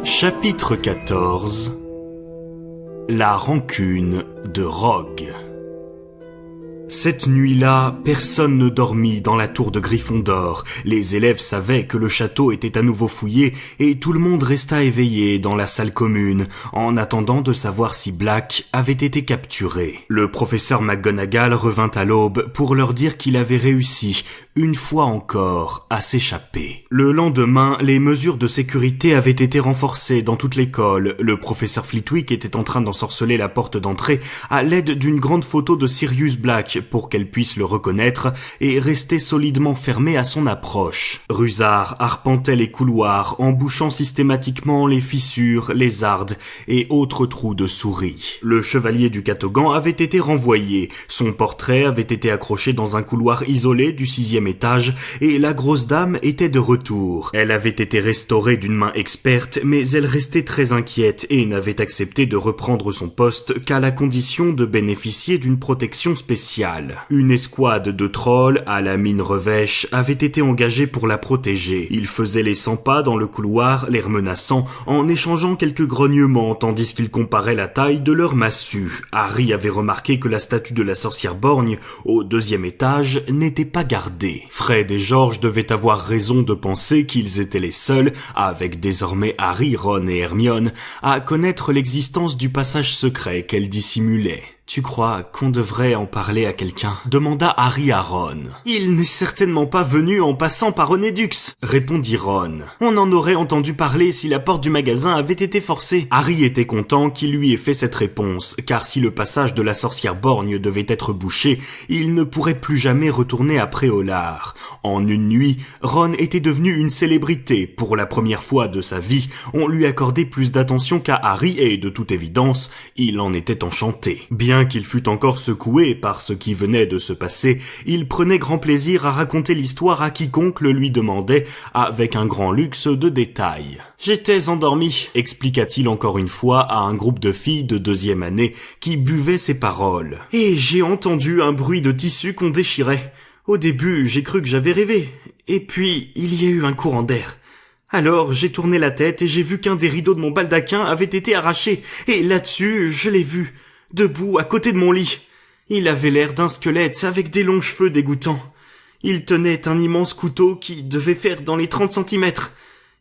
Chapitre 14. La rancune de Rogue. Cette nuit-là, personne ne dormit dans la tour de Gryffondor. Les élèves savaient que le château était à nouveau fouillé et tout le monde resta éveillé dans la salle commune, en attendant de savoir si Black avait été capturé. Le professeur McGonagall revint à l'aube pour leur dire qu'il avait réussi, une fois encore, à s'échapper. Le lendemain, les mesures de sécurité avaient été renforcées dans toute l'école. Le professeur Flitwick était en train d'ensorceler la porte d'entrée à l'aide d'une grande photo de Sirius Black pour qu'elle puisse le reconnaître et rester solidement fermée à son approche. Rusard arpentait les couloirs en bouchant systématiquement les fissures, les ardes et autres trous de souris. Le chevalier du Catogan avait été renvoyé. Son portrait avait été accroché dans un couloir isolé du 6e étage et la grosse dame était de retour. Elle avait été restaurée d'une main experte, mais elle restait très inquiète et n'avait accepté de reprendre son poste qu'à la condition de bénéficier d'une protection spéciale. Une escouade de trolls à la mine revêche avait été engagée pour la protéger. Ils faisaient les 100 pas dans le couloir, l'air menaçant, en échangeant quelques grognements tandis qu'ils comparaient la taille de leurs massues. Harry avait remarqué que la statue de la sorcière borgne, au 2e étage, n'était pas gardée. Fred et George devaient avoir raison de penser qu'ils étaient les seuls, avec désormais Harry, Ron et Hermione, à connaître l'existence du passage secret qu'elle dissimulait. « Tu crois qu'on devrait en parler à quelqu'un ?» demanda Harry à Ron. « Il n'est certainement pas venu en passant par Onedux !» répondit Ron. « On en aurait entendu parler si la porte du magasin avait été forcée. » Harry était content qu'il lui ait fait cette réponse, car si le passage de la sorcière borgne devait être bouché, il ne pourrait plus jamais retourner à Préolard. En une nuit, Ron était devenu une célébrité. Pour la première fois de sa vie, on lui accordait plus d'attention qu'à Harry et, de toute évidence, il en était enchanté. Bien qu'il fût encore secoué par ce qui venait de se passer, il prenait grand plaisir à raconter l'histoire à quiconque le lui demandait, avec un grand luxe de détails. « J'étais endormi », expliqua-t-il encore une fois à un groupe de filles de 2e année qui buvaient ses paroles. « Et j'ai entendu un bruit de tissu qu'on déchirait. Au début, j'ai cru que j'avais rêvé. Et puis, il y a eu un courant d'air. Alors, j'ai tourné la tête et j'ai vu qu'un des rideaux de mon baldaquin avait été arraché. Et là-dessus, je l'ai vu, debout à côté de mon lit. Il avait l'air d'un squelette avec des longs cheveux dégoûtants. Il tenait un immense couteau qui devait faire dans les 30 centimètres.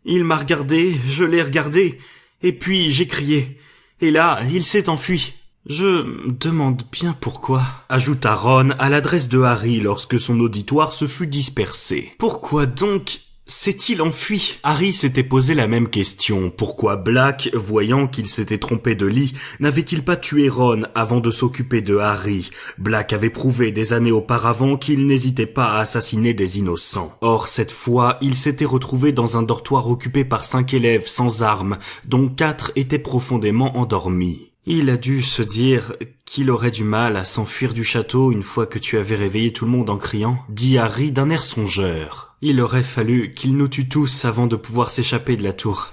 Il m'a regardé, je l'ai regardé, et puis j'ai crié. Et là, il s'est enfui. Je me demande bien pourquoi, ajouta Ron à l'adresse de Harry lorsque son auditoire se fut dispersé. Pourquoi donc s'est-il enfui? Harry s'était posé la même question. Pourquoi Black, voyant qu'il s'était trompé de lit, n'avait-il pas tué Ron avant de s'occuper de Harry? Black avait prouvé des années auparavant qu'il n'hésitait pas à assassiner des innocents. Or, cette fois, il s'était retrouvé dans un dortoir occupé par 5 élèves sans armes, dont 4 étaient profondément endormis. Il a dû se dire qu'il aurait du mal à s'enfuir du château une fois que tu avais réveillé tout le monde en criant, dit Harry d'un air songeur. Il aurait fallu qu'il nous tue tous avant de pouvoir s'échapper de la tour.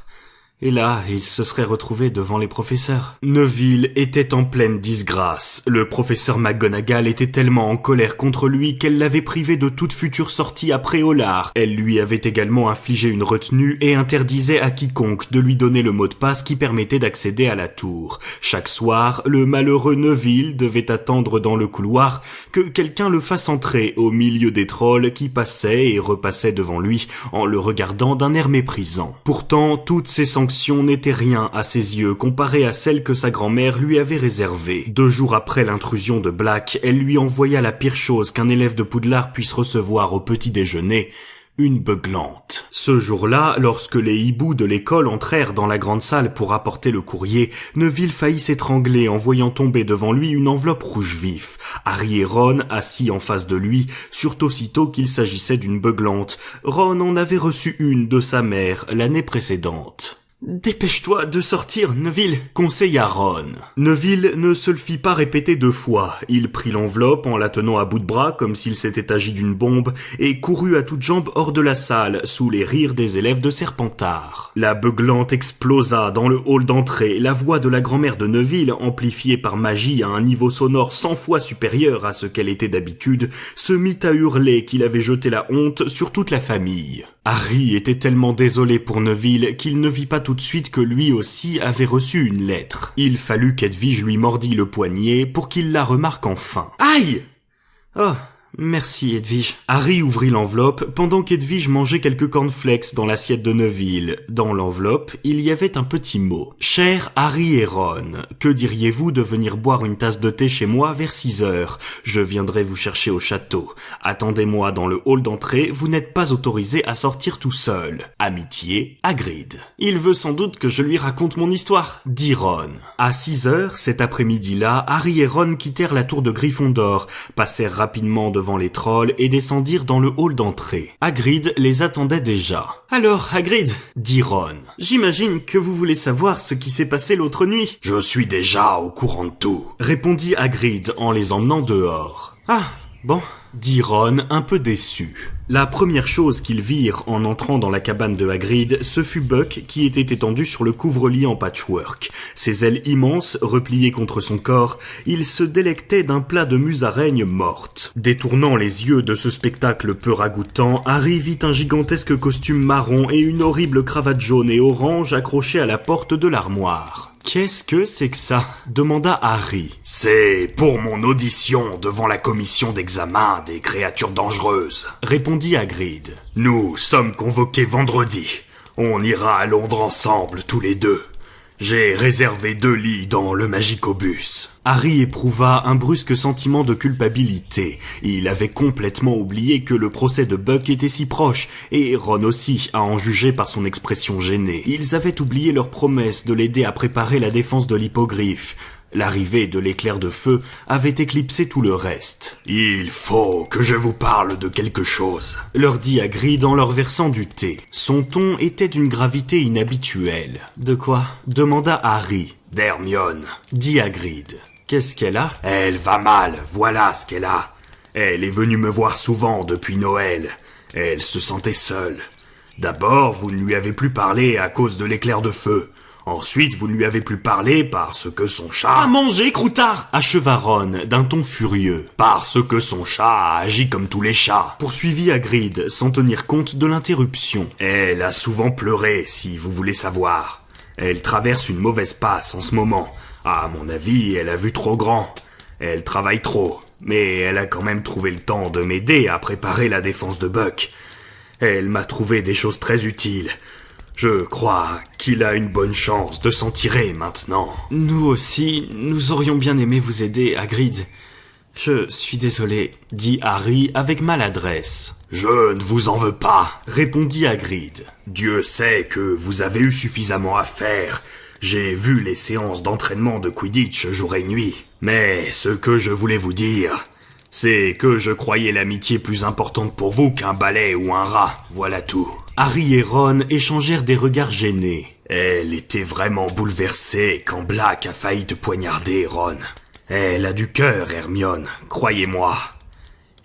Et là, il se serait retrouvé devant les professeurs. Neville était en pleine disgrâce. Le professeur McGonagall était tellement en colère contre lui qu'elle l'avait privé de toute future sortie à Préolard. Elle lui avait également infligé une retenue et interdisait à quiconque de lui donner le mot de passe qui permettait d'accéder à la tour. Chaque soir, le malheureux Neville devait attendre dans le couloir que quelqu'un le fasse entrer au milieu des trolls qui passaient et repassaient devant lui en le regardant d'un air méprisant. Pourtant, toutes ces sanctions n'était rien à ses yeux comparé à celle que sa grand-mère lui avait réservée. 2 jours après l'intrusion de Black, elle lui envoya la pire chose qu'un élève de Poudlard puisse recevoir au petit déjeuner, une beuglante. Ce jour-là, lorsque les hiboux de l'école entrèrent dans la grande salle pour apporter le courrier, Neville faillit s'étrangler en voyant tomber devant lui une enveloppe rouge vif. Harry et Ron, assis en face de lui, surent aussitôt qu'il s'agissait d'une beuglante. Ron en avait reçu une de sa mère l'année précédente. « Dépêche-toi de sortir, Neville !» conseilla Ron. Neville ne se le fit pas répéter 2 fois. Il prit l'enveloppe en la tenant à bout de bras comme s'il s'était agi d'une bombe et courut à toutes jambes hors de la salle, sous les rires des élèves de Serpentard. La beuglante explosa dans le hall d'entrée. La voix de la grand-mère de Neville, amplifiée par magie à un niveau sonore 100 fois supérieur à ce qu'elle était d'habitude, se mit à hurler qu'il avait jeté la honte sur toute la famille. Harry était tellement désolé pour Neville qu'il ne vit pas tout de suite que lui aussi avait reçu une lettre. Il fallut qu'Edwige lui mordît le poignet pour qu'il la remarque enfin. Aïe! Oh, merci Edwige. Harry ouvrit l'enveloppe pendant qu'Edwige mangeait quelques cornflakes dans l'assiette de Neville. Dans l'enveloppe, il y avait un petit mot. Cher Harry et Ron, que diriez-vous de venir boire une tasse de thé chez moi vers 6 heures? Je viendrai vous chercher au château. Attendez-moi dans le hall d'entrée, vous n'êtes pas autorisé à sortir tout seul. Amitié, Hagrid. Il veut sans doute que je lui raconte mon histoire, dit Ron. À 6 heures, cet après-midi-là, Harry et Ron quittèrent la tour de Gryffondor, passèrent rapidement devant les trolls et descendirent dans le hall d'entrée. Hagrid les attendait déjà. « Alors, Hagrid, dit Ron, j'imagine que vous voulez savoir ce qui s'est passé l'autre nuit. »« Je suis déjà au courant de tout, » répondit Hagrid en les emmenant dehors. « Ah, bon, » dit Ron un peu déçu. La première chose qu'ils virent en entrant dans la cabane de Hagrid, ce fut Buck qui était étendu sur le couvre-lit en patchwork. Ses ailes immenses, repliées contre son corps, il se délectait d'un plat de musaraigne morte. Détournant les yeux de ce spectacle peu ragoûtant, Harry vit un gigantesque costume marron et une horrible cravate jaune et orange accrochée à la porte de l'armoire. « Qu'est-ce que c'est que ça ?» demanda Harry. « C'est pour mon audition devant la commission d'examen des créatures dangereuses, » répondit Hagrid. « Nous sommes convoqués vendredi. On ira à Londres ensemble, tous les deux. J'ai réservé 2 lits dans le Magicobus. » Harry éprouva un brusque sentiment de culpabilité. Il avait complètement oublié que le procès de Buck était si proche, et Ron aussi, à en juger par son expression gênée. Ils avaient oublié leur promesse de l'aider à préparer la défense de l'hippogriffe. L'arrivée de l'éclair de feu avait éclipsé tout le reste. « Il faut que je vous parle de quelque chose, » leur dit Hagrid en leur versant du thé. Son ton était d'une gravité inhabituelle. « De quoi ?» demanda Harry. « D'Hermione, » dit Hagrid. « Qu'est-ce qu'elle a ?»« Elle va mal, voilà ce qu'elle a. Elle est venue me voir souvent depuis Noël. Elle se sentait seule. D'abord, vous ne lui avez plus parlé à cause de l'éclair de feu. Ensuite, vous ne lui avez plus parlé parce que son chat... »« À manger, croutard !» acheva Ron d'un ton furieux. « Parce que son chat a agi comme tous les chats, » poursuivit Hagrid sans tenir compte de l'interruption. « Elle a souvent pleuré, si vous voulez savoir. Elle traverse une mauvaise passe en ce moment. À mon avis, elle a vu trop grand. Elle travaille trop, mais elle a quand même trouvé le temps de m'aider à préparer la défense de Buck. Elle m'a trouvé des choses très utiles. Je crois qu'il a une bonne chance de s'en tirer maintenant. »« Nous aussi, nous aurions bien aimé vous aider, Hagrid. Je suis désolé, » dit Harry avec maladresse. « Je ne vous en veux pas, » répondit Hagrid. « Dieu sait que vous avez eu suffisamment à faire. J'ai vu les séances d'entraînement de Quidditch jour et nuit. Mais ce que je voulais vous dire, c'est que je croyais l'amitié plus importante pour vous qu'un balai ou un rat, voilà tout. » Harry et Ron échangèrent des regards gênés. « Elle était vraiment bouleversée quand Black a failli te poignarder, Ron. Elle a du cœur, Hermione, croyez-moi.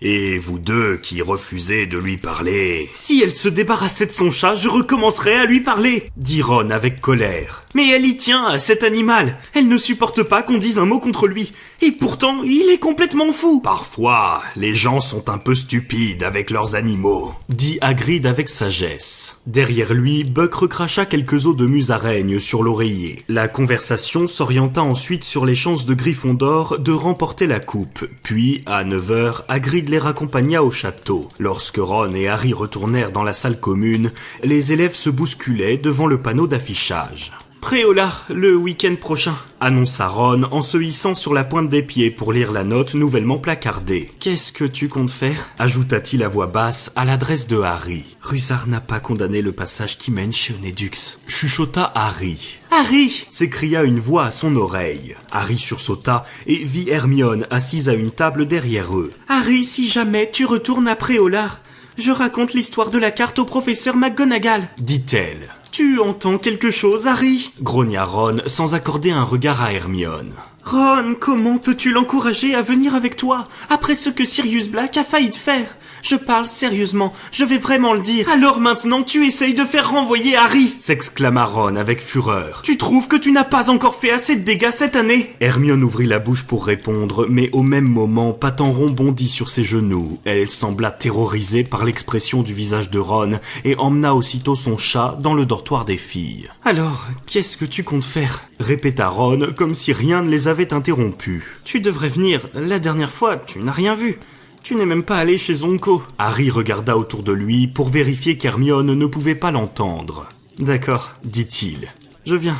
Et vous deux qui refusez de lui parler... »« Si elle se débarrassait de son chat, je recommencerais à lui parler, » dit Ron avec colère. « Mais elle y tient à cet animal. Elle ne supporte pas qu'on dise un mot contre lui. Et pourtant, il est complètement fou. »« Parfois, les gens sont un peu stupides avec leurs animaux, » dit Hagrid avec sagesse. Derrière lui, Buck recracha quelques os de musaraigne sur l'oreiller. La conversation s'orienta ensuite sur les chances de Gryffondor de remporter la coupe. Puis, à 9 heures, Hagrid les raccompagna au château. Lorsque Ron et Harry retournèrent dans la salle commune, les élèves se bousculaient devant le panneau d'affichage. « Préolard, le week-end prochain », annonça Ron en se hissant sur la pointe des pieds pour lire la note nouvellement placardée. « Qu'est-ce que tu comptes faire ?» ajouta-t-il à voix basse à l'adresse de Harry. « Rusard n'a pas condamné le passage qui mène chez Onedux », chuchota Harry. « Harry !» s'écria une voix à son oreille. Harry sursauta et vit Hermione assise à une table derrière eux. « Harry, si jamais tu retournes à Préolard, je raconte l'histoire de la carte au professeur McGonagall, » dit-elle. « Tu entends quelque chose, Harry ?» grogna Ron sans accorder un regard à Hermione. « Ron, comment peux-tu l'encourager à venir avec toi après ce que Sirius Black a failli te faire ? Je parle sérieusement, je vais vraiment le dire. Alors maintenant, tu essayes de faire renvoyer Harry, s'exclama Ron avec fureur. Tu trouves que tu n'as pas encore fait assez de dégâts cette année? Hermione ouvrit la bouche pour répondre, mais au même moment, Patenron bondit sur ses genoux. Elle sembla terrorisée par l'expression du visage de Ron et emmena aussitôt son chat dans le dortoir des filles. Alors, qu'est-ce que tu comptes faire? Répéta Ron comme si rien ne les avait interrompus. Tu devrais venir, la dernière fois, tu n'as rien vu. Tu n'es même pas allé chez Zonko. Harry regarda autour de lui pour vérifier qu'Hermione ne pouvait pas l'entendre. D'accord, dit-il. Je viens.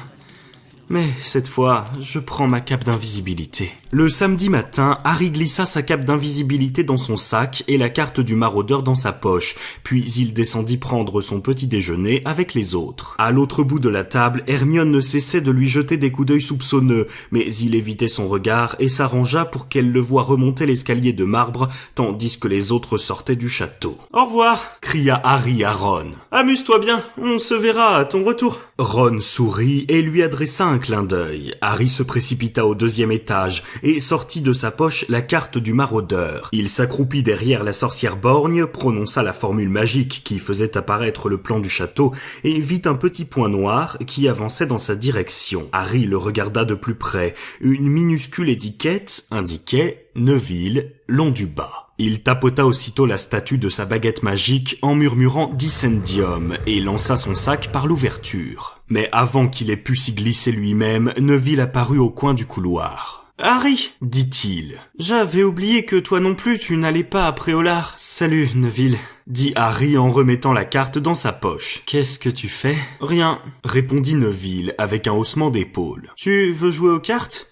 Mais cette fois, je prends ma cape d'invisibilité. Le samedi matin, Harry glissa sa cape d'invisibilité dans son sac et la carte du maraudeur dans sa poche, puis il descendit prendre son petit déjeuner avec les autres. À l'autre bout de la table, Hermione ne cessait de lui jeter des coups d'œil soupçonneux, mais il évitait son regard et s'arrangea pour qu'elle le voie remonter l'escalier de marbre, tandis que les autres sortaient du château. « Au revoir !» cria Harry à Ron. « Amuse-toi bien, on se verra à ton retour. » Ron sourit et lui adressa un clin d'œil. Harry se précipita au 2e étage et sortit de sa poche la carte du maraudeur. Il s'accroupit derrière la sorcière borgne, prononça la formule magique qui faisait apparaître le plan du château et vit un petit point noir qui avançait dans sa direction. Harry le regarda de plus près. Une minuscule étiquette indiquait « Neville, long du bas ». Il tapota aussitôt la statue de sa baguette magique en murmurant « Dissendium » et lança son sac par l'ouverture. Mais avant qu'il ait pu s'y glisser lui-même, Neville apparut au coin du couloir. « Harry !» dit-il. « J'avais oublié que toi non plus tu n'allais pas à Préolard. Salut, Neville !» dit Harry en remettant la carte dans sa poche. « Qu'est-ce que tu fais ?»« Rien !» répondit Neville avec un haussement d'épaule. « Tu veux jouer aux cartes ?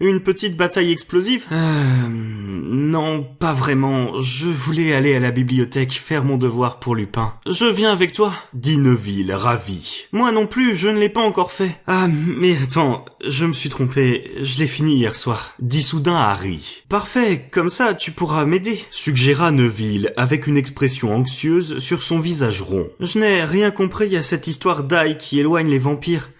Une petite bataille explosive ? Non, pas vraiment. Je voulais aller à la bibliothèque faire mon devoir pour Lupin. Je viens avec toi, dit Neville, ravi. Moi non plus, je ne l'ai pas encore fait. Ah, mais attends, je me suis trompé. Je l'ai fini hier soir, dit soudain Harry. Parfait, comme ça tu pourras m'aider, suggéra Neville avec une expression anxieuse sur son visage rond. Je n'ai rien compris à cette histoire d'ail qui éloigne les vampires.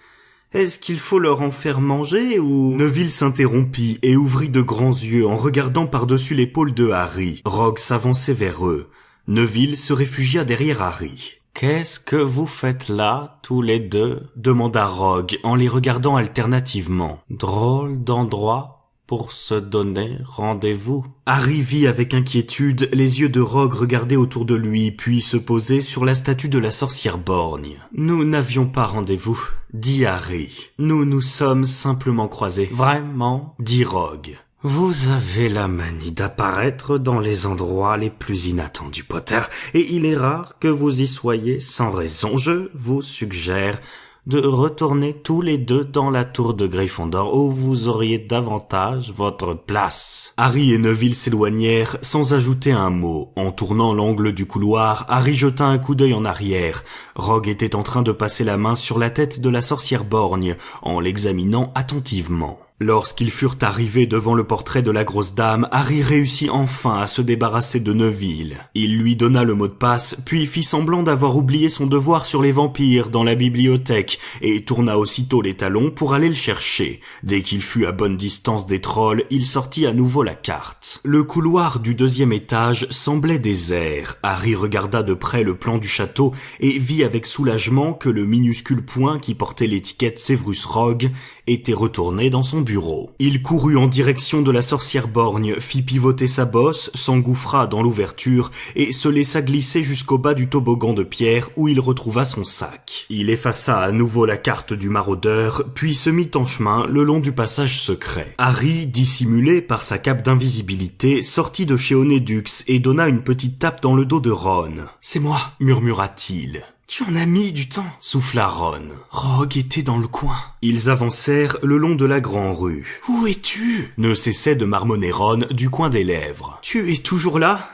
Est-ce qu'il faut leur en faire manger ou... Neville s'interrompit et ouvrit de grands yeux en regardant par-dessus l'épaule de Harry. Rogue s'avançait vers eux. Neville se réfugia derrière Harry. « Qu'est-ce que vous faites là, tous les deux ?» demanda Rogue en les regardant alternativement. « Drôle d'endroit pour se donner rendez-vous. » Harry vit avec inquiétude les yeux de Rogue regarder autour de lui, puis se poser sur la statue de la sorcière borgne. « Nous n'avions pas rendez-vous, » dit Harry. « Nous nous sommes simplement croisés. »« Vraiment ?» dit Rogue. « Vous avez la manie d'apparaître dans les endroits les plus inattendus, Potter, et il est rare que vous y soyez sans raison. Je vous suggère de retourner tous les deux dans la tour de Gryffondor où vous auriez davantage votre place. » Harry et Neville s'éloignèrent sans ajouter un mot. En tournant l'angle du couloir, Harry jeta un coup d'œil en arrière. Rogue était en train de passer la main sur la tête de la sorcière borgne en l'examinant attentivement. Lorsqu'ils furent arrivés devant le portrait de la grosse dame, Harry réussit enfin à se débarrasser de Neville. Il lui donna le mot de passe, puis fit semblant d'avoir oublié son devoir sur les vampires dans la bibliothèque et tourna aussitôt les talons pour aller le chercher. Dès qu'il fut à bonne distance des trolls, il sortit à nouveau la carte. Le couloir du 2e étage semblait désert. Harry regarda de près le plan du château et vit avec soulagement que le minuscule point qui portait l'étiquette Severus Rogue était retourné dans son bureau. Il courut en direction de la sorcière borgne, fit pivoter sa bosse, s'engouffra dans l'ouverture et se laissa glisser jusqu'au bas du toboggan de pierre où il retrouva son sac. Il effaça à nouveau la carte du maraudeur, puis se mit en chemin le long du passage secret. Harry, dissimulé par sa cape d'invisibilité, sortit de chez Onédux et donna une petite tape dans le dos de Ron. « C'est moi » murmura-t-il. « Tu en as mis du temps » souffla Ron. Rogue était dans le coin. Ils avancèrent le long de la grande rue. « Où es-tu » ne cessait de marmonner Ron du coin des lèvres. « Tu es toujours là ?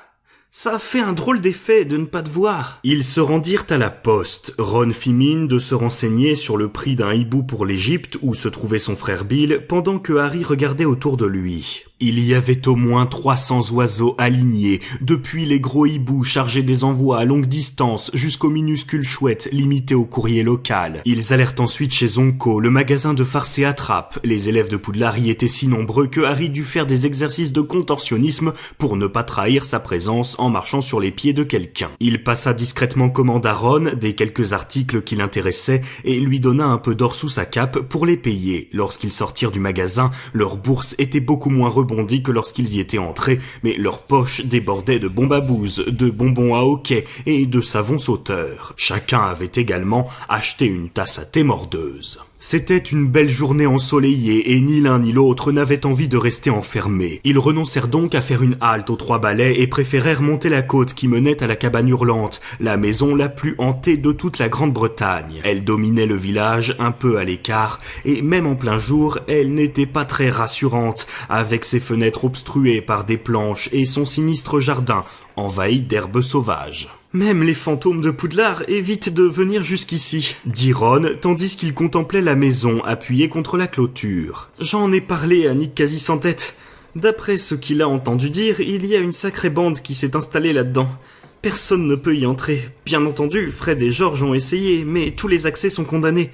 Ça fait un drôle d'effet de ne pas te voir. » Ils se rendirent à la poste. Ron fit mine de se renseigner sur le prix d'un hibou pour l'Égypte où se trouvait son frère Bill pendant que Harry regardait autour de lui. Il y avait au moins 300 oiseaux alignés, depuis les gros hiboux chargés des envois à longue distance jusqu'aux minuscules chouettes limitées au courrier local. Ils allèrent ensuite chez Zonko, le magasin de farce et attrape. Les élèves de Poudlard y étaient si nombreux que Harry dut faire des exercices de contorsionnisme pour ne pas trahir sa présence en marchant sur les pieds de quelqu'un. Il passa discrètement commande à Ron des quelques articles qui l'intéressaient et lui donna un peu d'or sous sa cape pour les payer. Lorsqu'ils sortirent du magasin, leur bourse était beaucoup moins rebondie que lorsqu'ils y étaient entrés, mais leurs poches débordaient de bombes à bouse, de bonbons à hoquet et de savon sauteur. Chacun avait également acheté une tasse à thé mordeuse. C'était une belle journée ensoleillée et ni l'un ni l'autre n'avait envie de rester enfermés. Ils renoncèrent donc à faire une halte aux Trois Balais et préférèrent monter la côte qui menait à la cabane hurlante, la maison la plus hantée de toute la Grande-Bretagne. Elle dominait le village, un peu à l'écart, et même en plein jour, elle n'était pas très rassurante, avec ses fenêtres obstruées par des planches et son sinistre jardin envahi d'herbes sauvages. « Même les fantômes de Poudlard évitent de venir jusqu'ici, » dit Ron, tandis qu'il contemplait la maison appuyée contre la clôture. « J'en ai parlé à Nick quasi sans tête. D'après ce qu'il a entendu dire, il y a une sacrée bande qui s'est installée là-dedans. Personne ne peut y entrer. Bien entendu, Fred et George ont essayé, mais tous les accès sont condamnés.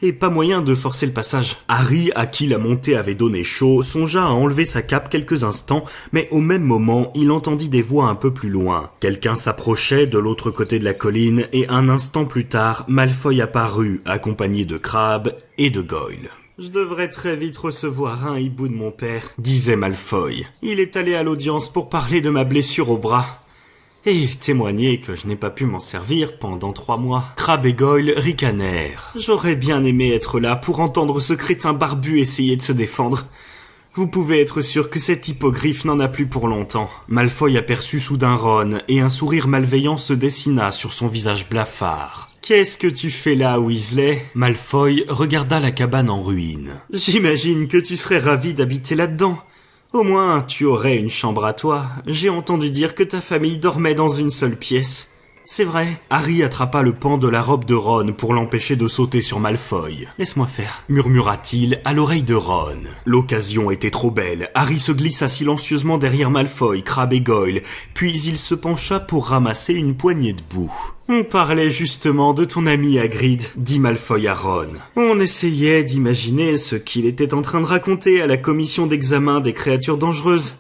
Et pas moyen de forcer le passage. » Harry, à qui la montée avait donné chaud, songea à enlever sa cape quelques instants, mais au même moment, il entendit des voix un peu plus loin. Quelqu'un s'approchait de l'autre côté de la colline, et un instant plus tard, Malfoy apparut, accompagné de Crabbe et de Goyle. « Je devrais très vite recevoir un hibou de mon père, » disait Malfoy. « Il est allé à l'audience pour parler de ma blessure au bras. Et témoigner que je n'ai pas pu m'en servir pendant 3 mois. » Crabbe et Goyle ricanèrent. « J'aurais bien aimé être là pour entendre ce crétin barbu essayer de se défendre. Vous pouvez être sûr que cet hippogriffe n'en a plus pour longtemps. » Malfoy aperçut soudain Ron, et un sourire malveillant se dessina sur son visage blafard. « Qu'est-ce que tu fais là, Weasley ?» Malfoy regarda la cabane en ruine. « J'imagine que tu serais ravi d'habiter là-dedans. Au moins, tu aurais une chambre à toi. J'ai entendu dire que ta famille dormait dans une seule pièce. » « C'est vrai. » Harry attrapa le pan de la robe de Ron pour l'empêcher de sauter sur Malfoy. « Laisse-moi faire, » murmura-t-il à l'oreille de Ron. L'occasion était trop belle. Harry se glissa silencieusement derrière Malfoy, Crabbe et Goyle, puis il se pencha pour ramasser une poignée de boue. « On parlait justement de ton ami Hagrid, » dit Malfoy à Ron. « On essayait d'imaginer ce qu'il était en train de raconter à la commission d'examen des créatures dangereuses.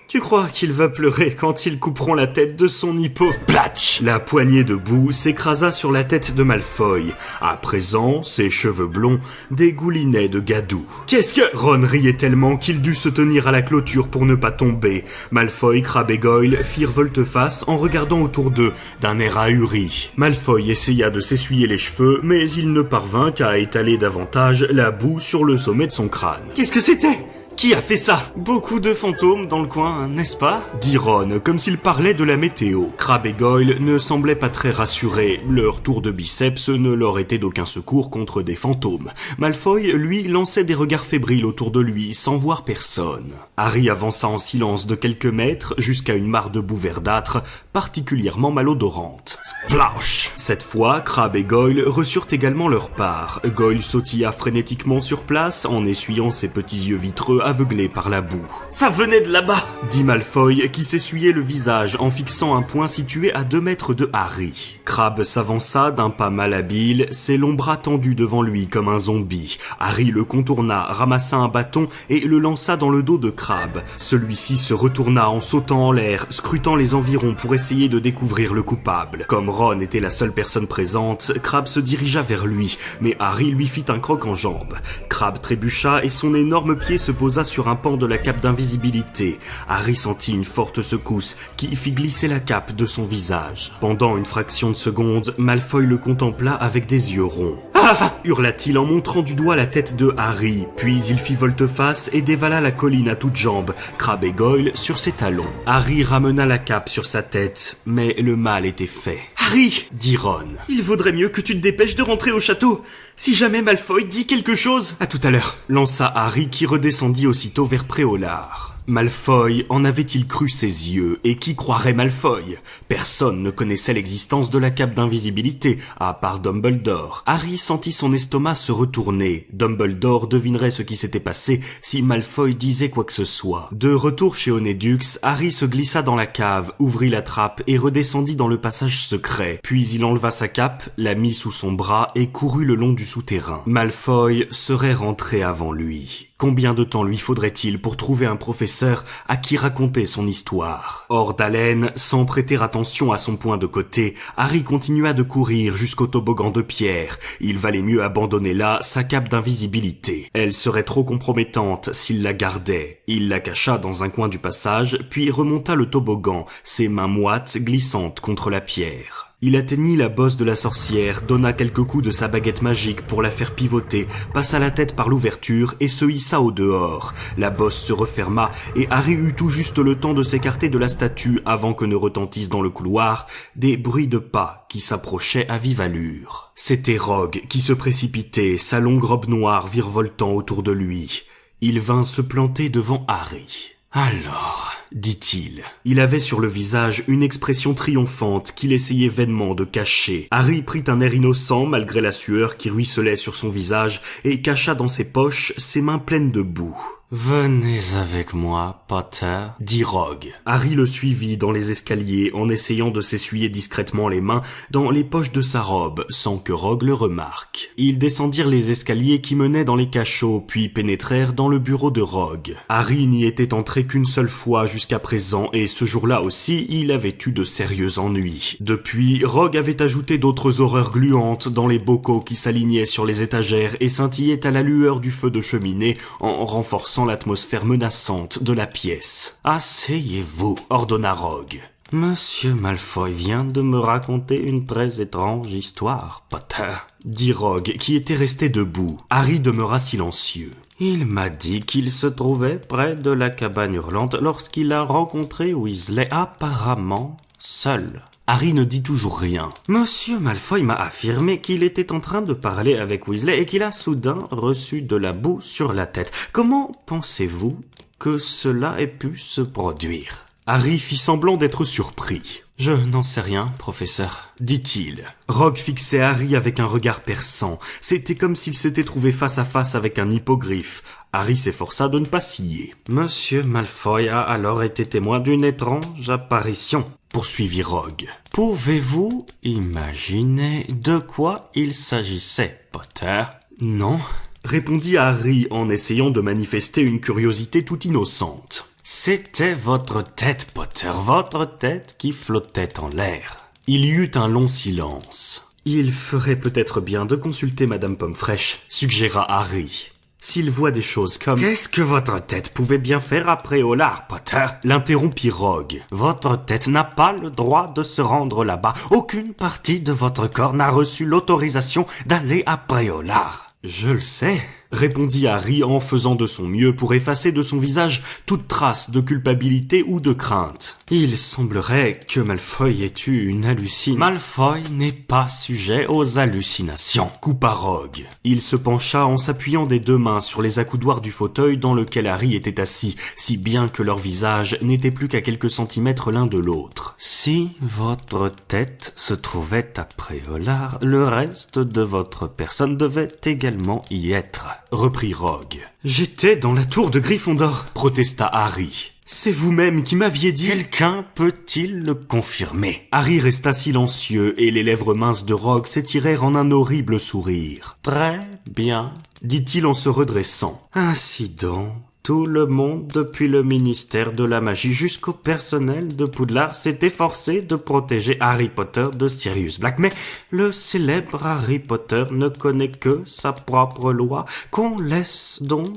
Tu crois qu'il va pleurer quand ils couperont la tête de son hippo? » Splatch! La poignée de boue s'écrasa sur la tête de Malfoy. À présent, ses cheveux blonds dégoulinaient de gadou. « Qu'est-ce que... » Ron riait tellement qu'il dut se tenir à la clôture pour ne pas tomber. Malfoy, Crabbe et Goyle firent volte-face en regardant autour d'eux, d'un air ahuri. Malfoy essaya de s'essuyer les cheveux, mais il ne parvint qu'à étaler davantage la boue sur le sommet de son crâne. « Qu'est-ce que c'était ? Qui a fait ça ? » « Beaucoup de fantômes dans le coin, n'est-ce pas ?» dit Ron, comme s'il parlait de la météo. Crabbe et Goyle ne semblaient pas très rassurés. Leur tour de biceps ne leur était d'aucun secours contre des fantômes. Malfoy, lui, lançait des regards fébriles autour de lui, sans voir personne. Harry avança en silence de quelques mètres jusqu'à une mare de boue verdâtre, particulièrement malodorante. Splash! Cette fois, Crabbe et Goyle reçurent également leur part. Goyle sautilla frénétiquement sur place, en essuyant ses petits yeux vitreux aveuglé par la boue. « Ça venait de là-bas !» dit Malfoy, qui s'essuyait le visage en fixant un point situé à 2 mètres de Harry. Crabbe s'avança d'un pas malhabile, ses longs bras tendus devant lui comme un zombie. Harry le contourna, ramassa un bâton et le lança dans le dos de Crabbe. Celui-ci se retourna en sautant en l'air, scrutant les environs pour essayer de découvrir le coupable. Comme Ron était la seule personne présente, Crabbe se dirigea vers lui, mais Harry lui fit un croc en jambe. Crabbe trébucha et son énorme pied se posa sur un pan de la cape d'invisibilité. Harry sentit une forte secousse qui fit glisser la cape de son visage. Pendant une fraction de seconde, Malfoy le contempla avec des yeux ronds. « Ah !» hurla-t-il en montrant du doigt la tête de Harry, puis il fit volte-face et dévala la colline à toutes jambes, Crabbe et Goyle sur ses talons. Harry ramena la cape sur sa tête, mais le mal était fait. « Harry !» dit Ron. « Il vaudrait mieux que tu te dépêches de rentrer au château. Si jamais Malfoy dit quelque chose... » « À tout à l'heure !» lança Harry qui redescendit aussitôt vers Préolard. Malfoy en avait-il cru ses yeux, et qui croirait Malfoy? Personne ne connaissait l'existence de la cape d'invisibilité, à part Dumbledore. Harry sentit son estomac se retourner. Dumbledore devinerait ce qui s'était passé si Malfoy disait quoi que ce soit. De retour chez Honédux, Harry se glissa dans la cave, ouvrit la trappe et redescendit dans le passage secret. Puis il enleva sa cape, la mit sous son bras et courut le long du souterrain. Malfoy serait rentré avant lui. Combien de temps lui faudrait-il pour trouver un professeur à qui raconter son histoire? Hors d'haleine, sans prêter attention à son point de côté, Harry continua de courir jusqu'au toboggan de pierre. Il valait mieux abandonner là sa cape d'invisibilité. Elle serait trop compromettante s'il la gardait. Il la cacha dans un coin du passage, puis remonta le toboggan, ses mains moites glissantes contre la pierre. Il atteignit la bosse de la sorcière, donna quelques coups de sa baguette magique pour la faire pivoter, passa la tête par l'ouverture et se hissa au dehors. La bosse se referma et Harry eut tout juste le temps de s'écarter de la statue avant que ne retentissent dans le couloir des bruits de pas qui s'approchaient à vive allure. C'était Rogue qui se précipitait, sa longue robe noire virevoltant autour de lui. Il vint se planter devant Harry. « Alors », dit-il. Il avait sur le visage une expression triomphante qu'il essayait vainement de cacher. Harry prit un air innocent malgré la sueur qui ruisselait sur son visage et cacha dans ses poches ses mains pleines de boue. « Venez avec moi, Potter, » dit Rogue. Harry le suivit dans les escaliers en essayant de s'essuyer discrètement les mains dans les poches de sa robe sans que Rogue le remarque. Ils descendirent les escaliers qui menaient dans les cachots puis pénétrèrent dans le bureau de Rogue. Harry n'y était entré qu'une seule fois jusqu'à présent et ce jour-là aussi il avait eu de sérieux ennuis. Depuis, Rogue avait ajouté d'autres horreurs gluantes dans les bocaux qui s'alignaient sur les étagères et scintillaient à la lueur du feu de cheminée en renforçant l'atmosphère menaçante de la pièce. « Asseyez-vous » ordonna Rogue. « Monsieur Malfoy vient de me raconter une très étrange histoire, Potter, » dit Rogue, qui était resté debout. Harry demeura silencieux. « Il m'a dit qu'il se trouvait près de la cabane hurlante lorsqu'il a rencontré Weasley, apparemment seul. » Harry ne dit toujours rien. Monsieur Malfoy m'a affirmé qu'il était en train de parler avec Weasley et qu'il a soudain reçu de la boue sur la tête. Comment pensez-vous que cela ait pu se produire? Harry fit semblant d'être surpris. « Je n'en sais rien, professeur, » dit-il. Rogue fixait Harry avec un regard perçant. C'était comme s'il s'était trouvé face à face avec un hippogriffe. Harry s'efforça de ne pas scier. « Monsieur Malfoy a alors été témoin d'une étrange apparition, » poursuivit Rogue. « Pouvez-vous imaginer de quoi il s'agissait, Potter ?»« Non, » répondit Harry en essayant de manifester une curiosité tout innocente. « C'était votre tête, Potter, votre tête qui flottait en l'air. » Il y eut un long silence. « Il ferait peut-être bien de consulter Madame Pomme-Fraîche, » suggéra Harry. S'il voit des choses comme « Qu'est-ce que votre tête pouvait bien faire à Préolard, Potter ?» l'interrompit Rogue. « Votre tête n'a pas le droit de se rendre là-bas. Aucune partie de votre corps n'a reçu l'autorisation d'aller à Préolard. »« Je le sais, » répondit Harry en faisant de son mieux pour effacer de son visage toute trace de culpabilité ou de crainte. Il semblerait que Malfoy ait eu une hallucination. Malfoy n'est pas sujet aux hallucinations, coupa Rogue. Il se pencha en s'appuyant des deux mains sur les accoudoirs du fauteuil dans lequel Harry était assis, si bien que leurs visages n'étaient plus qu'à quelques centimètres l'un de l'autre. Si votre tête se trouvait à Préolard, le reste de votre personne devait également y être, reprit Rogue. « J'étais dans la tour de Gryffondor, » protesta Harry. « C'est vous-même qui m'aviez dit... » Quelqu'un peut-il le confirmer? Harry resta silencieux et les lèvres minces de Rogue s'étirèrent en un horrible sourire. « Très bien, » dit-il en se redressant. « Ainsi donc... Tout le monde, depuis le ministère de la magie jusqu'au personnel de Poudlard, s'est efforcé de protéger Harry Potter de Sirius Black. Mais le célèbre Harry Potter ne connaît que sa propre loi. Qu'on laisse donc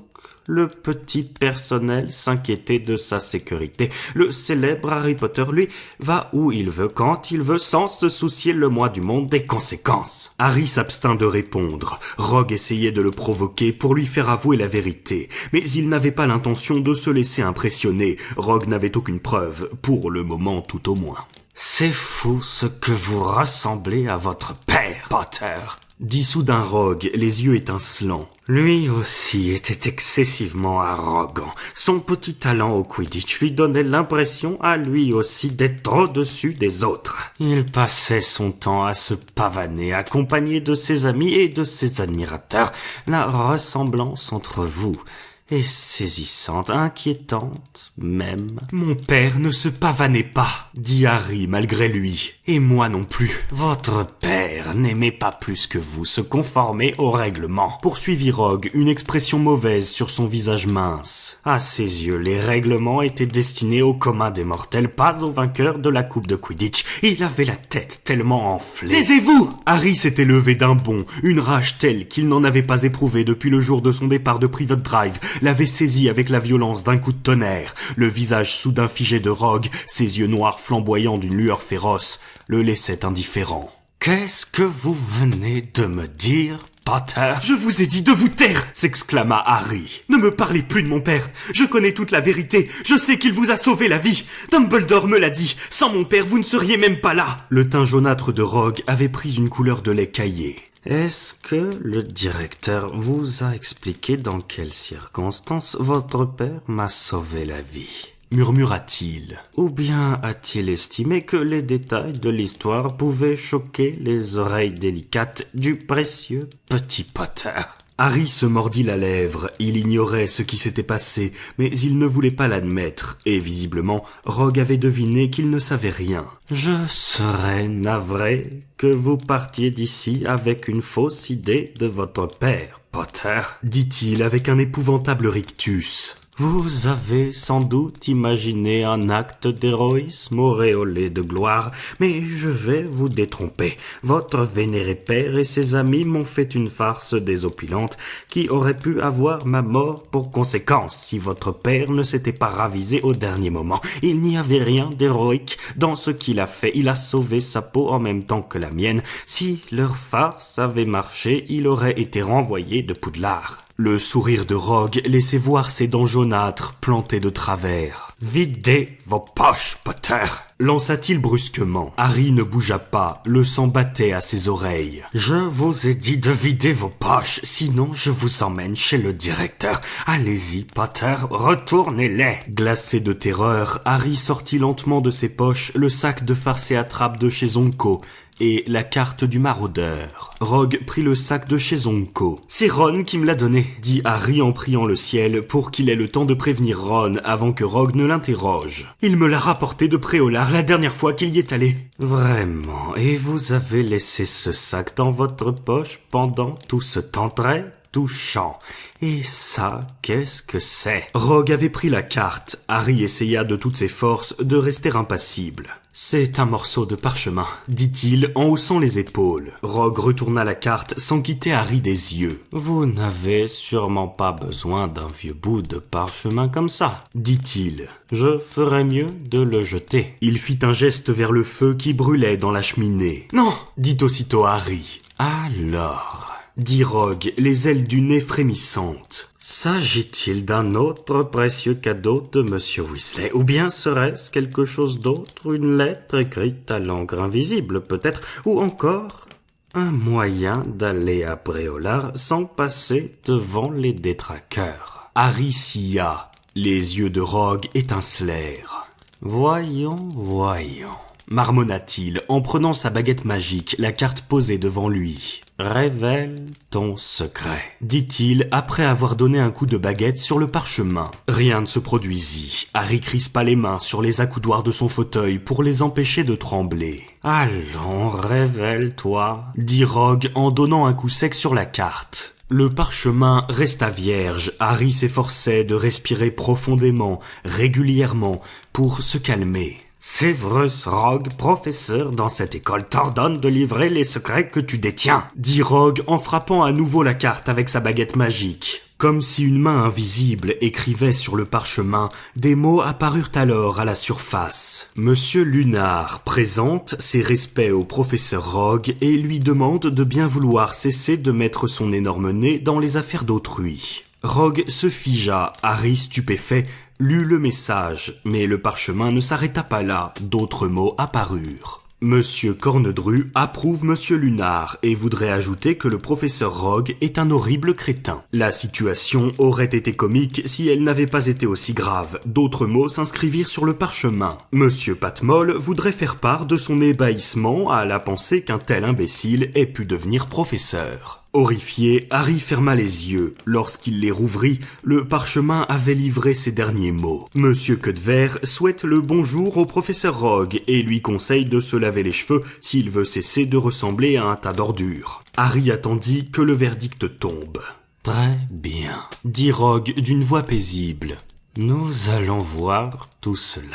le petit personnel s'inquiéter de sa sécurité. Le célèbre Harry Potter, lui, va où il veut, quand il veut, sans se soucier le moins du monde des conséquences. » Harry s'abstint de répondre. Rogue essayait de le provoquer pour lui faire avouer la vérité. Mais il n'avait pas l'intention de se laisser impressionner. Rogue n'avait aucune preuve, pour le moment tout au moins. « C'est fou ce que vous ressemblez à votre père, Potter !» dit soudain Rogue, les yeux étincelants. Lui aussi était excessivement arrogant. Son petit talent au Quidditch lui donnait l'impression à lui aussi d'être au-dessus des autres. Il passait son temps à se pavaner, accompagné de ses amis et de ses admirateurs. La ressemblance entre vous est saisissante, inquiétante même. « Mon père ne se pavanait pas, » dit Harry malgré lui. Et moi non plus. Votre père n'aimait pas plus que vous se conformer au règlement. Poursuivit Rogue, une expression mauvaise sur son visage mince. À ses yeux, les règlements étaient destinés au commun des mortels, pas aux vainqueurs de la coupe de Quidditch. Il avait la tête tellement enflée. Taisez-vous! Harry s'était levé d'un bond. Une rage telle qu'il n'en avait pas éprouvé depuis le jour de son départ de Private Drive l'avait saisi avec la violence d'un coup de tonnerre. Le visage soudain figé de Rogue, ses yeux noirs flamboyants d'une lueur féroce, le laissait indifférent. « Qu'est-ce que vous venez de me dire, Potter ?»« Je vous ai dit de vous taire !» s'exclama Harry. « Ne me parlez plus de mon père. Je connais toute la vérité. Je sais qu'il vous a sauvé la vie. Dumbledore me l'a dit. Sans mon père, vous ne seriez même pas là. » Le teint jaunâtre de Rogue avait pris une couleur de lait caillé. « Est-ce que le directeur vous a expliqué dans quelles circonstances votre père m'a sauvé la vie ?» murmura-t-il. Ou bien a-t-il estimé que les détails de l'histoire pouvaient choquer les oreilles délicates du précieux petit Potter? Harry se mordit la lèvre. Il ignorait ce qui s'était passé, mais il ne voulait pas l'admettre, et visiblement, Rogue avait deviné qu'il ne savait rien. « Je serais navré que vous partiez d'ici avec une fausse idée de votre père, Potter, » dit-il avec un épouvantable rictus. Vous avez sans doute imaginé un acte d'héroïsme auréolé de gloire, mais je vais vous détromper. Votre vénéré père et ses amis m'ont fait une farce désopilante qui aurait pu avoir ma mort pour conséquence si votre père ne s'était pas ravisé au dernier moment. Il n'y avait rien d'héroïque dans ce qu'il a fait. Il a sauvé sa peau en même temps que la mienne. Si leur farce avait marché, il aurait été renvoyé de Poudlard. Le sourire de Rogue laissait voir ses dents jaunâtres plantées de travers. « Videz vos poches, Potter !» lança-t-il brusquement. Harry ne bougea pas, le sang battait à ses oreilles. « Je vous ai dit de vider vos poches, sinon je vous emmène chez le directeur. Allez-y, Potter, retournez-les !» Glacé de terreur, Harry sortit lentement de ses poches le sac de farce et attrape de chez Zonko et la carte du maraudeur. Rogue prit le sac de chez Zonko. « C'est Ron qui me l'a donné », dit Harry en priant le ciel pour qu'il ait le temps de prévenir Ron avant que Rogue ne l'interroge. « Il me l'a rapporté de Préolard la dernière fois qu'il y est allé. »« Vraiment, et vous avez laissé ce sac dans votre poche pendant tout ce temps très touchant. Et ça, qu'est-ce que c'est ?» Rogue avait pris la carte. Harry essaya de toutes ses forces de rester impassible. « C'est un morceau de parchemin, » dit-il en haussant les épaules. Rogue retourna la carte sans quitter Harry des yeux. « Vous n'avez sûrement pas besoin d'un vieux bout de parchemin comme ça, » dit-il. « Je ferais mieux de le jeter. » Il fit un geste vers le feu qui brûlait dans la cheminée. « Non » dit aussitôt Harry. « Alors » dit Rogue, les ailes du nez frémissantes. « S'agit-il d'un autre précieux cadeau de Monsieur Weasley? Ou bien serait-ce quelque chose d'autre, une lettre écrite à l'encre invisible peut-être, ou encore un moyen d'aller à Préolard sans passer devant les détraqueurs ?» Harry sia. Les yeux de Rogue étincelèrent. « Voyons, marmonna-t-il en prenant sa baguette magique, la carte posée devant lui. « Révèle ton secret, » dit-il après avoir donné un coup de baguette sur le parchemin. Rien ne se produisit. Harry crispa les mains sur les accoudoirs de son fauteuil pour les empêcher de trembler. « Allons, révèle-toi, » dit Rogue en donnant un coup sec sur la carte. Le parchemin resta vierge. Harry s'efforçait de respirer profondément, régulièrement, pour se calmer. Severus Rogue, professeur dans cette école, t'ordonne de livrer les secrets que tu détiens, dit Rogue en frappant à nouveau la carte avec sa baguette magique. Comme si une main invisible écrivait sur le parchemin, des mots apparurent alors à la surface. Monsieur Lunard présente ses respects au professeur Rogue et lui demande de bien vouloir cesser de mettre son énorme nez dans les affaires d'autrui. Rogue se figea. Harry, stupéfait, lut le message, mais le parchemin ne s'arrêta pas là. D'autres mots apparurent. Monsieur Cornedru approuve Monsieur Lunard et voudrait ajouter que le professeur Rogue est un horrible crétin. La situation aurait été comique si elle n'avait pas été aussi grave. D'autres mots s'inscrivirent sur le parchemin. Monsieur Patmol voudrait faire part de son ébahissement à la pensée qu'un tel imbécile ait pu devenir professeur. Horrifié, Harry ferma les yeux. Lorsqu'il les rouvrit, le parchemin avait livré ces derniers mots. Monsieur Queudver souhaite le bonjour au professeur Rogue et lui conseille de se laver les cheveux s'il veut cesser de ressembler à un tas d'ordures. Harry attendit que le verdict tombe. « Très bien, » dit Rogue d'une voix paisible. « Nous allons voir tout cela. »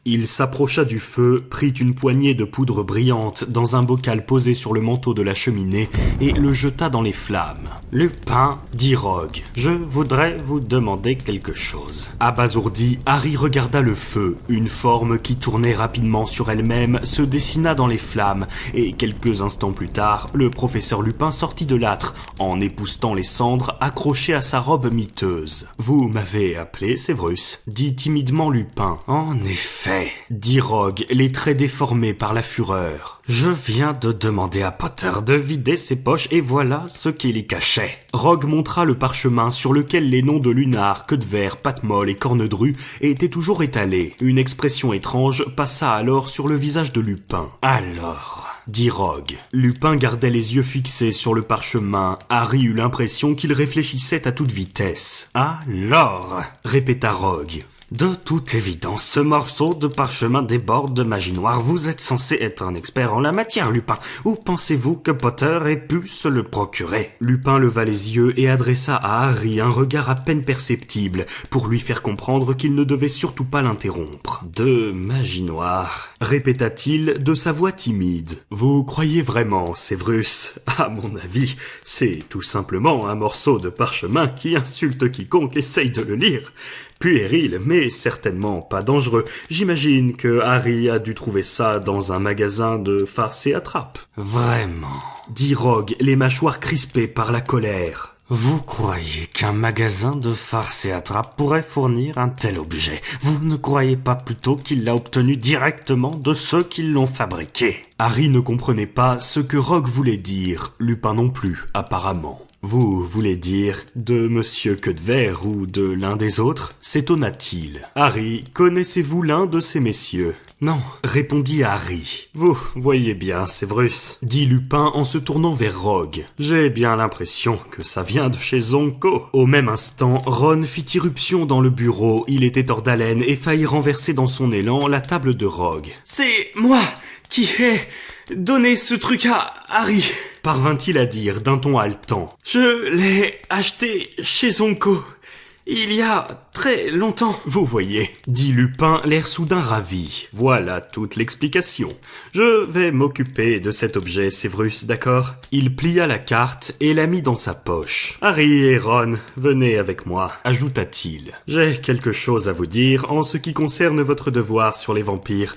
Il s'approcha du feu, prit une poignée de poudre brillante dans un bocal posé sur le manteau de la cheminée et le jeta dans les flammes. « Lupin, » dit Rogue, « je voudrais vous demander quelque chose. » Abasourdi, Harry regarda le feu. Une forme qui tournait rapidement sur elle-même se dessina dans les flammes et quelques instants plus tard, le professeur Lupin sortit de l'âtre en époussetant les cendres accrochées à sa robe miteuse. « Vous m'avez appelé, Séverus » dit timidement Lupin. « En effet. » dit Rogue, les traits déformés par la fureur. « Je viens de demander à Potter de vider ses poches et voilà ce qu'il y cachait. » Rogue montra le parchemin sur lequel les noms de Lunar, Queudver, Patmol et Cornedru étaient toujours étalés. Une expression étrange passa alors sur le visage de Lupin. « Alors ?» dit Rogue. Lupin gardait les yeux fixés sur le parchemin. Harry eut l'impression qu'il réfléchissait à toute vitesse. « Alors ?» répéta Rogue. De toute évidence, ce morceau de parchemin déborde de magie noire. Vous êtes censé être un expert en la matière, Lupin. Où pensez-vous que Potter ait pu se le procurer ? Lupin leva les yeux et adressa à Harry un regard à peine perceptible pour lui faire comprendre qu'il ne devait surtout pas l'interrompre. De magie noire, répéta-t-il de sa voix timide. Vous croyez vraiment, Séverus ? À mon avis, c'est tout simplement un morceau de parchemin qui insulte quiconque essaye de le lire. Puéril, mais certainement pas dangereux. J'imagine que Harry a dû trouver ça dans un magasin de farce et attrape. Vraiment, dit Rogue, les mâchoires crispées par la colère. Vous croyez qu'un magasin de farce et attrape pourrait fournir un tel objet ? Vous ne croyez pas plutôt qu'il l'a obtenu directement de ceux qui l'ont fabriqué ? Harry ne comprenait pas ce que Rogue voulait dire, Lupin non plus, apparemment. Vous voulez dire de Monsieur Queudver ou de l'un des autres ? S'étonna-t-il. Harry, connaissez-vous l'un de ces messieurs ? Non, répondit Harry. Vous voyez bien, Séverus, dit Lupin en se tournant vers Rogue. J'ai bien l'impression que ça vient de chez Zonko. Au même instant, Ron fit irruption dans le bureau. Il était hors d'haleine et faillit renverser dans son élan la table de Rogue. C'est moi qui ai donné ce truc à Harry, parvint-il à dire d'un ton haletant. Je l'ai acheté chez Zonko. Il y a très longtemps. Vous voyez, dit Lupin, l'air soudain ravi. Voilà toute l'explication. Je vais m'occuper de cet objet, Séverus, d'accord ? Il plia la carte et la mit dans sa poche. Harry et Ron, venez avec moi, ajouta-t-il. J'ai quelque chose à vous dire en ce qui concerne votre devoir sur les vampires.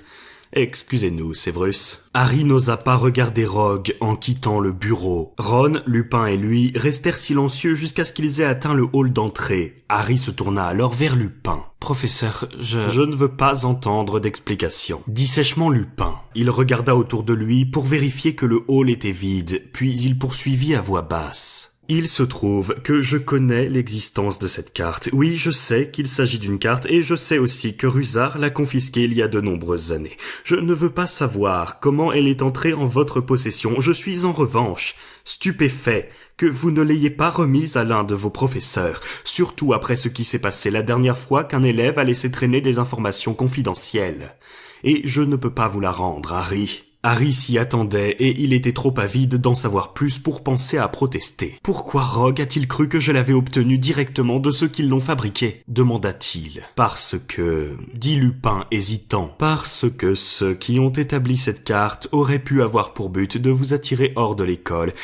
Excusez-nous, Séverus. Harry n'osa pas regarder Rogue en quittant le bureau. Ron, Lupin et lui restèrent silencieux jusqu'à ce qu'ils aient atteint le hall d'entrée. Harry se tourna alors vers Lupin. « Professeur, Je ne veux pas entendre d'explication, » dit sèchement Lupin. Il regarda autour de lui pour vérifier que le hall était vide, puis il poursuivit à voix basse. Il se trouve que je connais l'existence de cette carte. Oui, je sais qu'il s'agit d'une carte et je sais aussi que Rusard l'a confisquée il y a de nombreuses années. Je ne veux pas savoir comment elle est entrée en votre possession. Je suis en revanche stupéfait que vous ne l'ayez pas remise à l'un de vos professeurs, surtout après ce qui s'est passé la dernière fois qu'un élève a laissé traîner des informations confidentielles. Et je ne peux pas vous la rendre, Harry. Harry s'y attendait et il était trop avide d'en savoir plus pour penser à protester. « Pourquoi Rogue a-t-il cru que je l'avais obtenu directement de ceux qui l'ont fabriqué ?» demanda-t-il. « Parce que... » dit Lupin hésitant. « Parce que ceux qui ont établi cette carte auraient pu avoir pour but de vous attirer hors de l'école.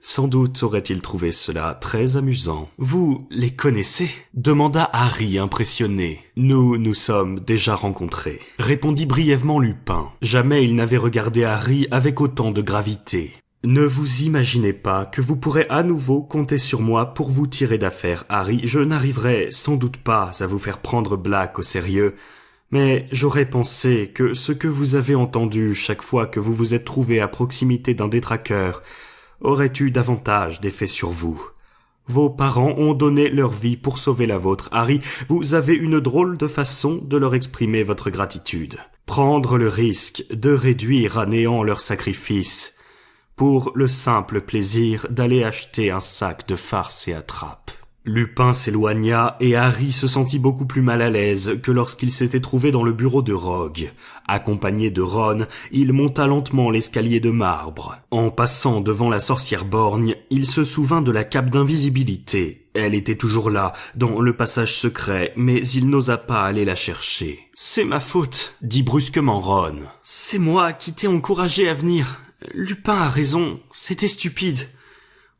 Sans doute aurait-il trouvé cela très amusant. « Vous les connaissez ?» demanda Harry impressionné. « Nous sommes déjà rencontrés, » répondit brièvement Lupin. Jamais il n'avait regardé Harry avec autant de gravité. « Ne vous imaginez pas que vous pourrez à nouveau compter sur moi pour vous tirer d'affaire, Harry. Je n'arriverai sans doute pas à vous faire prendre Black au sérieux. Mais j'aurais pensé que ce que vous avez entendu chaque fois que vous vous êtes trouvé à proximité d'un détraqueur aurait eu davantage d'effet sur vous. Vos parents ont donné leur vie pour sauver la vôtre. Harry, vous avez une drôle de façon de leur exprimer votre gratitude. Prendre le risque de réduire à néant leur sacrifice pour le simple plaisir d'aller acheter un sac de farce et attrape. Lupin s'éloigna et Harry se sentit beaucoup plus mal à l'aise que lorsqu'il s'était trouvé dans le bureau de Rogue. Accompagné de Ron, il monta lentement l'escalier de marbre. En passant devant la sorcière borgne, il se souvint de la cape d'invisibilité. Elle était toujours là, dans le passage secret, mais il n'osa pas aller la chercher. « C'est ma faute », dit brusquement Ron. « C'est moi qui t'ai encouragé à venir. Lupin a raison, c'était stupide.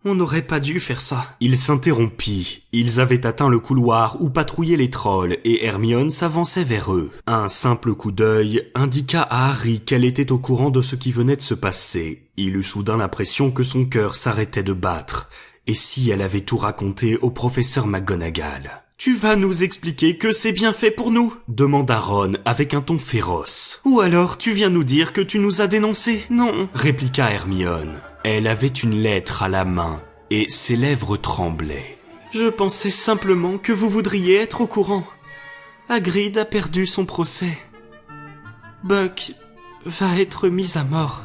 On n'aurait pas dû faire ça. » Il s'interrompit. Ils avaient atteint le couloir où patrouillaient les trolls et Hermione s'avançait vers eux. Un simple coup d'œil indiqua à Harry qu'elle était au courant de ce qui venait de se passer. Il eut soudain l'impression que son cœur s'arrêtait de battre. Et si elle avait tout raconté au professeur McGonagall? « Tu vas nous expliquer que c'est bien fait pour nous ?» demanda Ron avec un ton féroce. « Ou alors tu viens nous dire que tu nous as dénoncés? Non » répliqua Hermione. Elle avait une lettre à la main et ses lèvres tremblaient. « Je pensais simplement que vous voudriez être au courant. Hagrid a perdu son procès. Buck va être mis à mort. »